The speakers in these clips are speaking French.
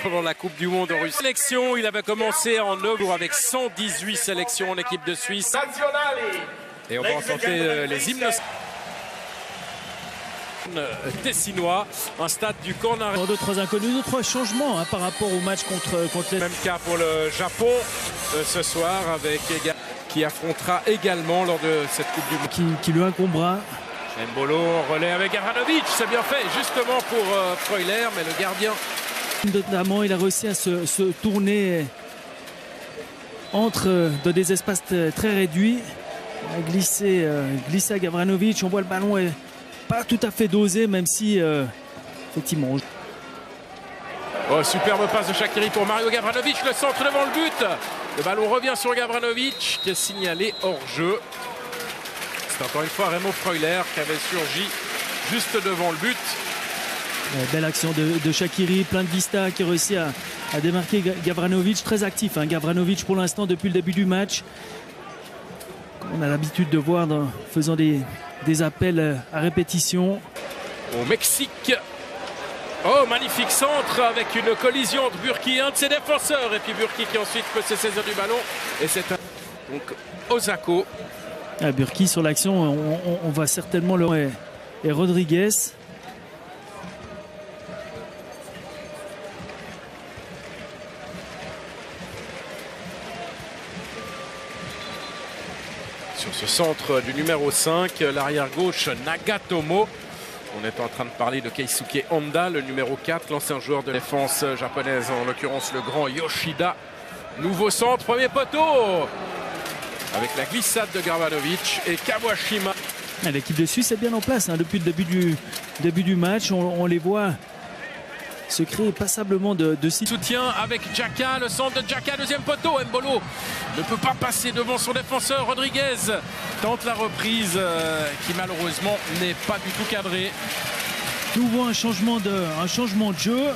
Pendant la Coupe du Monde en Russie. Sélection, il avait commencé en octobre avec 118 sélections en équipe de Suisse. Et on va entendre les hymnes tessinois, un stade du corner. D'autres inconnus, d'autres changements par rapport au match contre les... Même cas pour le Japon ce soir avec qui affrontera également lors de cette Coupe du Monde. Qui lui incombera. Mbolo en relais avec Gavranovic, c'est bien fait justement pour Freuler, mais le gardien. Notamment, il a réussi à se tourner dans des espaces très réduits. Il a glissé à Gavranovic. On voit le ballon est pas tout à fait dosé, même si effectivement. Oh, superbe passe de Shaqiri pour Mario Gavranovic, le centre devant le but. Le ballon revient sur Gavranovic qui est signalé hors jeu. C'est encore une fois Remo Freuler qui avait surgi juste devant le but. Belle action de Shaqiri, plein de vista qui réussit à démarquer Gavranovic, très actif. Gavranovic pour l'instant depuis le début du match. On a l'habitude de voir faisant des appels à répétition. Au Mexique. Oh, magnifique centre avec une collision entre Burki et un de ses défenseurs. Et puis Burki qui ensuite peut se saisir du ballon. Et c'est donc Osako. Burki sur l'action, on va certainement le... Et Rodriguez. Sur ce centre du numéro 5, l'arrière gauche Nagatomo. On est en train de parler de Keisuke Honda, le numéro 4, l'ancien joueur de défense japonaise, en l'occurrence le grand Yoshida. Nouveau centre, premier poteau avec la glissade de Gavranovic et Kawashima. L'équipe de Suisse est bien en place depuis le début du match. On les voit se créer passablement de soutien avec Xhaka, le centre de Xhaka, deuxième poteau. Mbolo ne peut pas passer devant son défenseur. Rodriguez tente la reprise qui malheureusement n'est pas du tout cadrée. Nous voit un changement de jeu.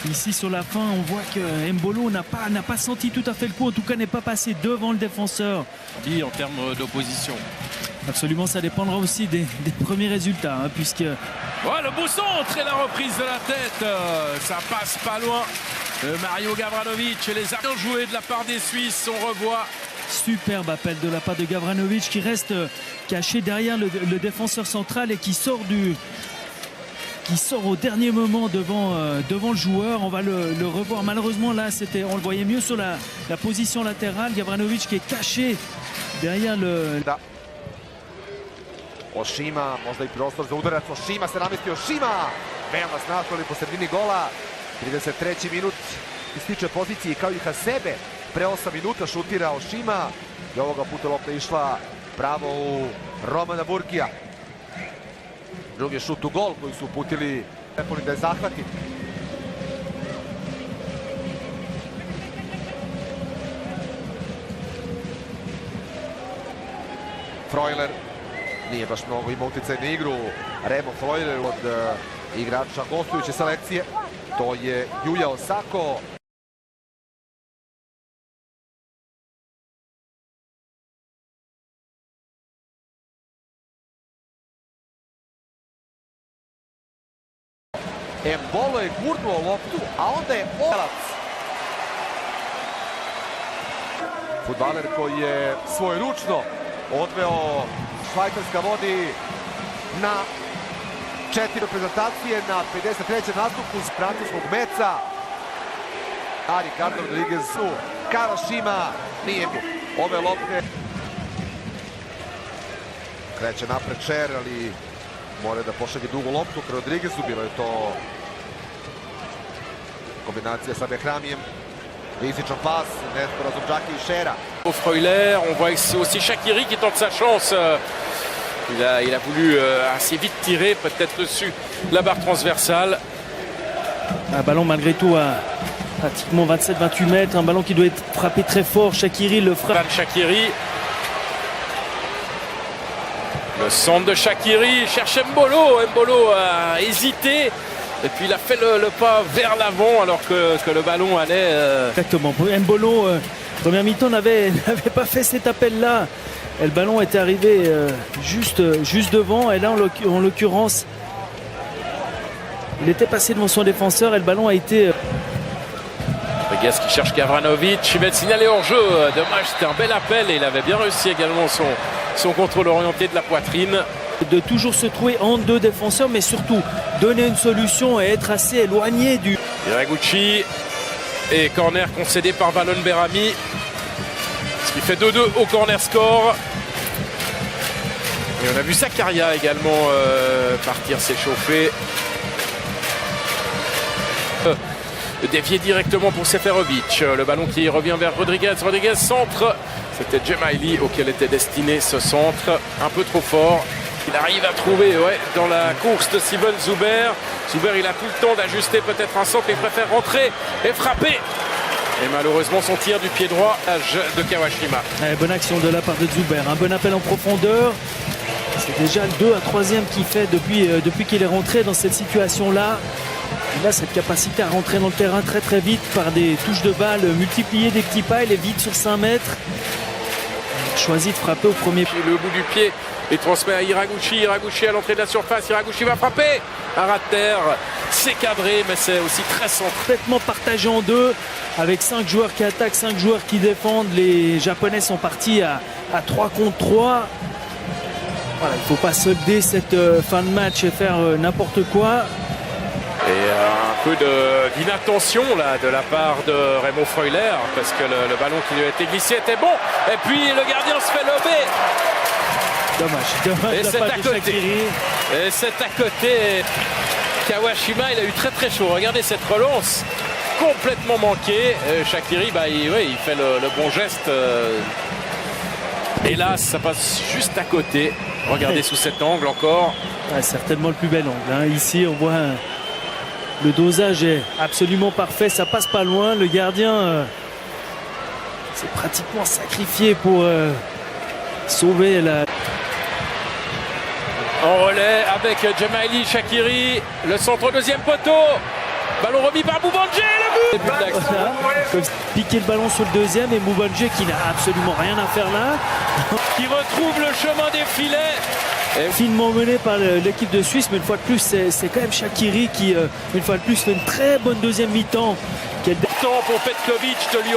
Ici sur la fin, on voit que Mbolo n'a pas senti tout à fait le coup, en tout cas n'est pas passé devant le défenseur. En termes d'opposition. Absolument, ça dépendra aussi des premiers résultats, puisque... Ouais, le beau centre et la reprise de la tête, ça passe pas loin. Mario Gavranovic et les actions jouées de la part des Suisses, on revoit. Superbe appel de la part de Gavranovic qui reste caché derrière le défenseur central et qui sort au dernier moment devant le joueur. On va le revoir. Malheureusement, là, on le voyait mieux sur la position latérale. Gavranovic qui est caché derrière le... Oshima, možda i prostor za udarac. Oshima se namestio. Oshima! Veoma snažno po sredini gola. 33. minut ističe poziciji kao i Hasebe. Pre 8 minuta šutira Oshima. I ovoga puta lopta išla pravo u Romana Burkija. Drugi šut u gol koji su uputili Nepoli da je zahvati. Freuler nije baš mnogo ima utjecaj na igru. Remo Freuler od igrača gostujuće selekcije. To je Yuya Osako. Mbolo je gurnuo loptu, a onda je Olac. Fudbaler koji je svojeručno odveo Švajcarska vodi na 4 reprezentacije na 53. nastupu s francuskog meca. A Ricardo Rodriguez su Kawashima nije ove lopte. Kreće napred Šer, ali mora da pošalje dugu loptu k Rodriguezu. Bilo je to kombinacija sa Behramijem. Rizičan pas, nesporazum Xhaka i Šera. Au Freuler, on voit aussi Shaqiri qui tente sa chance. Il a voulu assez vite tirer, peut-être dessus la barre transversale. Un ballon malgré tout à pratiquement 27-28 mètres. Un ballon qui doit être frappé très fort. Shaqiri le frappe. Shaqiri. Le centre de Shaqiri cherche Mbolo. Mbolo a hésité. Et puis il a fait le pas vers l'avant alors que le ballon allait... Exactement. Mbolo, première mi-temps, n'avait pas fait cet appel-là. Et le ballon était arrivé juste devant. Et là, en l'occurrence, Il était passé devant son défenseur et le ballon a été... Rodriguez qui cherche Gavranovic, il va être signalé hors jeu. Dommage, c'était un bel appel et il avait bien réussi également son contrôle orienté de la poitrine. De toujours se trouver entre deux défenseurs, mais surtout donner une solution et être assez éloigné du... Hiraguchi et corner concédé par Valon Berami. Ce qui fait 2-2 au corner score. Et on a vu Zakaria également partir s'échauffer. Dévié directement pour Seferovic. Le ballon qui revient vers Rodriguez. Rodriguez centre. C'était Djemaili auquel était destiné ce centre. Un peu trop fort. Il arrive à trouver dans la course de Steven Zuber. Zuber, il a tout le temps d'ajuster peut-être un centre. Il préfère rentrer et frapper. Et malheureusement, son tir du pied droit de Kawashima. Bonne action de la part de Zuber. Un bon appel en profondeur. C'est déjà le 2 à 3e qu'il fait depuis qu'il est rentré dans cette situation-là. Il a cette capacité à rentrer dans le terrain très très vite par des touches de balle, multiplier des petits pas. Il est vite sur 5 mètres. Il choisit de frapper au premier pied. Le bout du pied, il transmet à Hiraguchi. Hiraguchi à l'entrée de la surface. Hiraguchi va frapper. Un rat de terre. C'est cadré, mais c'est aussi très centré. Complètement partagé en deux, avec 5 joueurs qui attaquent, 5 joueurs qui défendent. Les Japonais sont partis à 3 contre 3. Voilà, il ne faut pas solder cette fin de match et faire n'importe quoi. Et un peu d'inattention là de la part de Remo Freuler, parce que le ballon qui lui a été glissé était bon. Et puis le gardien se fait lober. Dommage. Et c'est à côté. Et c'est à côté. Kawashima, il a eu très très chaud. Regardez cette relance complètement manquée. Shaqiri, il fait le bon geste. Hélas, ça passe juste à côté. Regardez sous cet angle encore. Certainement le plus bel angle. Ici, on voit le dosage est absolument parfait. Ça passe pas loin. Le gardien s'est pratiquement sacrifié pour sauver la... En relais avec Djemaili, Shaqiri. Le centre deuxième poteau. Ballon remis par Moubandje. Le but. Comme piquer le ballon sur le deuxième et Moubandje qui n'a absolument rien à faire là. Qui retrouve le chemin des filets. Finement mené par l'équipe de Suisse, mais une fois de plus, c'est quand même Shaqiri qui, une fois de plus, fait une très bonne deuxième mi-temps. Quel temps pour Petkovic de lui